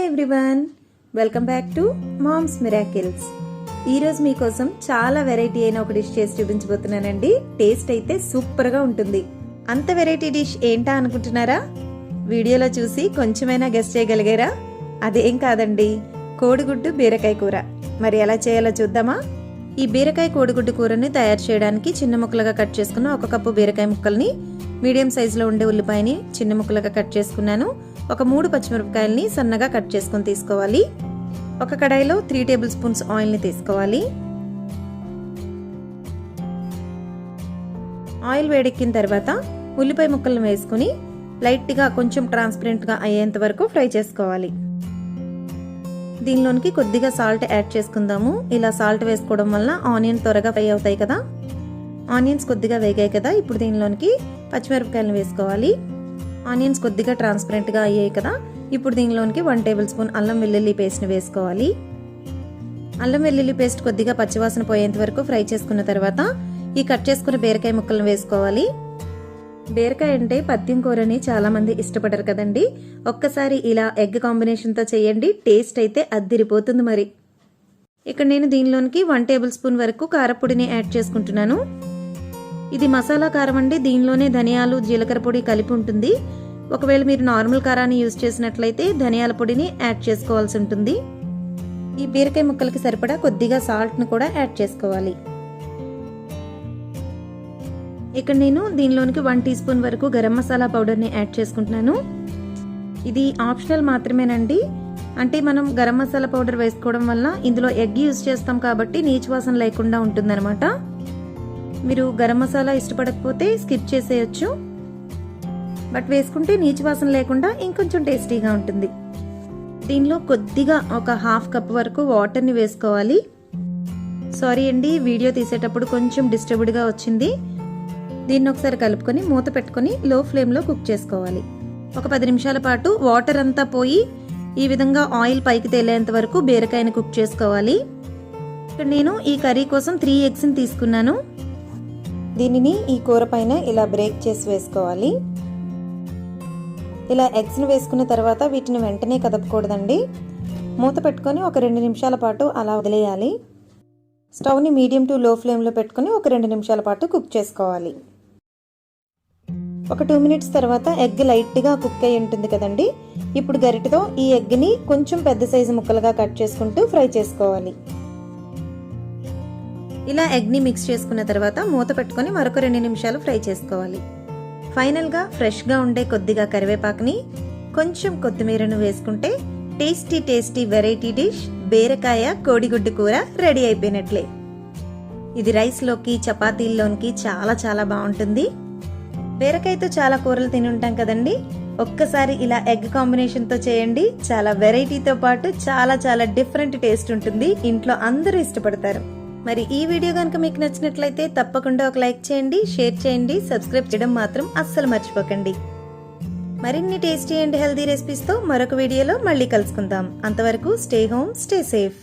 Everyone, welcome back to mom's miracles. ఈరోజు మీకోసం చాలా వెరైటీ అయిన ఒక డిష్ చేసి చూపించబోతున్నానండి. టేస్ట్ అయితే సూపర్గా ఉంటుంది. అంత వెరైటీ డిష్ ఏంటా అనుకుంటున్నారా? వీడియోలో చూసి కొంచెమైనా గెస్ట్ చేయగలిగారా? అదేం కాదండి, కోడిగుడ్డు బీరకాయ కూర. మరి ఎలా చేయాలో చూద్దామా? ఈ బీరకాయ కోడిగుడ్డు కూరని తయారు చేయడానికి చిన్న ముక్కలుగా కట్ చేసుకున్న 1 కప్పు బీరకాయ ముక్కల్ని, మీడియం సైజులో ఉండే ఉల్లిపాయని చిన్న ముక్కలుగా కట్ చేసుకున్నాను. ఒక 3 పచ్చిమిరపకాయలని సన్నగా కట్ చేసుకుని తీసుకోవాలి. ఒక కడాయిలో 3 టేబుల్ స్పూన్స్ ఆయిల్ని తీసుకోవాలి. ఆయిల్ వేడెక్కిన తర్వాత ఉల్లిపాయ ముక్కలను వేసుకుని లైట్గా కొంచెం ట్రాన్స్పరెంట్గా అయ్యేంత వరకు ఫ్రై చేసుకోవాలి. దీనిలోనికి కొద్దిగా సాల్ట్ యాడ్ చేసుకుందాము. ఇలా సాల్ట్ వేసుకోవడం వల్ల ఆనియన్ త్వరగా ఫ్రై అవుతాయి కదా. ఆనియన్స్ కొద్దిగా వేగాయి కదా, ఇప్పుడు దీనిలోనికి పచ్చిమిరపకాయలను వేసుకోవాలి. ఆనియన్స్ కొద్దిగా ట్రాన్స్పరెంట్గా అయ్యాయి కదా, ఇప్పుడు దీనిలోనికి 1 టేబుల్ స్పూన్ అల్లం వెల్లుల్లి పేస్ట్ని వేసుకోవాలి. అల్లం వెల్లుల్లి పేస్ట్ కొద్దిగా పచ్చివాసన పోయేంత వరకు ఫ్రై చేసుకున్న తర్వాత ఈ కట్ చేసుకున్న బీరకాయ ముక్కలను వేసుకోవాలి. బీరకాయ అంటే పత్యం కూరని చాలా మంది ఇష్టపడరు కదండి. ఒక్కసారి ఇలా ఎగ్ కాంబినేషన్తో చేయండి, టేస్ట్ అయితే అద్దిరిపోతుంది. మరి ఇక్కడ నేను దీనిలోనికి 1 టేబుల్ స్పూన్ వరకు కారపొడిని యాడ్ చేసుకుంటున్నాను. ఇది మసాలా కారం అండి, దీనిలోనే ధనియాలు జీలకర్ర పొడి కలిపి ఉంటుంది. ఒకవేళ మీరు నార్మల్ కారాన్ని యూజ్ చేసినట్లయితే ధనియాల పొడిని యాడ్ చేసుకోవాల్సి ఉంటుంది. ఈ బీరకాయ ముక్కలకి సరిపడా కొద్దిగా సాల్ట్ను కూడా యాడ్ చేసుకోవాలి. ఇక్కడ నేను దీనిలోనికి 1 టీ స్పూన్ వరకు గరం మసాలా పౌడర్ని యాడ్ చేసుకుంటున్నాను. ఇది ఆప్షనల్ మాత్రమేనండి. అంటే మనం గరం మసాలా పౌడర్ వేసుకోవడం వల్ల ఇందులో ఎగ్ యూజ్ చేస్తాం కాబట్టి నీచు వాసన లేకుండా ఉంటుందన్నమాట. మీరు గరం మసాలా ఇష్టపడకపోతే స్కిప్ చేసేయచ్చు, బట్ వేసుకుంటే నీచు వాసన లేకుండా ఇంకొంచెం టేస్టీగా ఉంటుంది. దీనిలో కొద్దిగా ఒక 1/2 కప్ వరకు వాటర్ని వేసుకోవాలి. సారీ అండి, వీడియో తీసేటప్పుడు కొంచెం డిస్టర్బ్డ్గా వచ్చింది. దీన్ని ఒకసారి కలుపుకొని మూత పెట్టుకొని లో ఫ్లేమ్లో కుక్ చేసుకోవాలి. ఒక 10 నిమిషాల పాటు వాటర్ అంతా పోయి ఈ విధంగా ఆయిల్ పైకి తేలేంత వరకు బీరకాయని కుక్ చేసుకోవాలి. ఇక్కడ నేను ఈ కర్రీ కోసం 3 ఎగ్స్ని తీసుకున్నాను. దీనిని ఈ కూర పైన ఇలా బ్రేక్ చేసి వేసుకోవాలి. ఇలా ఎగ్స్ని వేసుకున్న తర్వాత వీటిని వెంటనే కదపకూడదండి. మూత పెట్టుకొని ఒక 2 నిమిషాల పాటు అలా వదిలేయాలి. స్టవ్ని మీడియం టు లో ఫ్లేమ్లో పెట్టుకొని ఒక 2 నిమిషాల పాటు కుక్ చేసుకోవాలి. ఒక 2 మినిట్స్ తర్వాత ఎగ్ లైట్గా కుక్ అయి ఉంటుంది కదండి. ఇప్పుడు గరిటెతో ఈ ఎగ్ని కొంచెం పెద్ద సైజు ముక్కలుగా కట్ చేసుకుంటూ ఫ్రై చేసుకోవాలి. ఇలా ఎగ్ని మిక్స్ చేసుకున్న తర్వాత మూత పెట్టుకొని మరొక 2 నిమిషాలు ఫ్రై చేసుకోవాలి. ఫైనల్గా ఫ్రెష్గా ఉండే కొద్దిగా కరివేపాకుని కొంచెం కొత్తిమీరను వేసుకుంటే టేస్టీ టేస్టీ వెరైటీ డిష్ బీరకాయ కోడిగుడ్డు కూర రెడీ అయిపోయినట్లే. ఇది రైస్లోకి చపాతీల్లోకి చాలా చాలా బాగుంటుంది. బీరకాయతో చాలా కూరలు తిని ఉంటాం కదండి. ఒక్కసారి ఇలా ఎగ్ కాంబినేషన్తో చేయండి, చాలా వెరైటీతో పాటు చాలా చాలా డిఫరెంట్ టేస్ట్ ఉంటుంది. ఇంట్లో అందరూ ఇష్టపడతారు. మరి ఈ వీడియో కనుక మీకు నచ్చినట్లయితే తప్పకుండా ఒక లైక్ చేయండి, షేర్ చేయండి, సబ్స్క్రైబ్ చేయడం మాత్రం అస్సలు మర్చిపోకండి. మరిన్ని టేస్టీ అండ్ హెల్దీ రెసిపీస్తో మరొక వీడియోలో మళ్ళీ కలుసుకుందాం. అంతవరకు స్టే హోమ్, స్టే సేఫ్.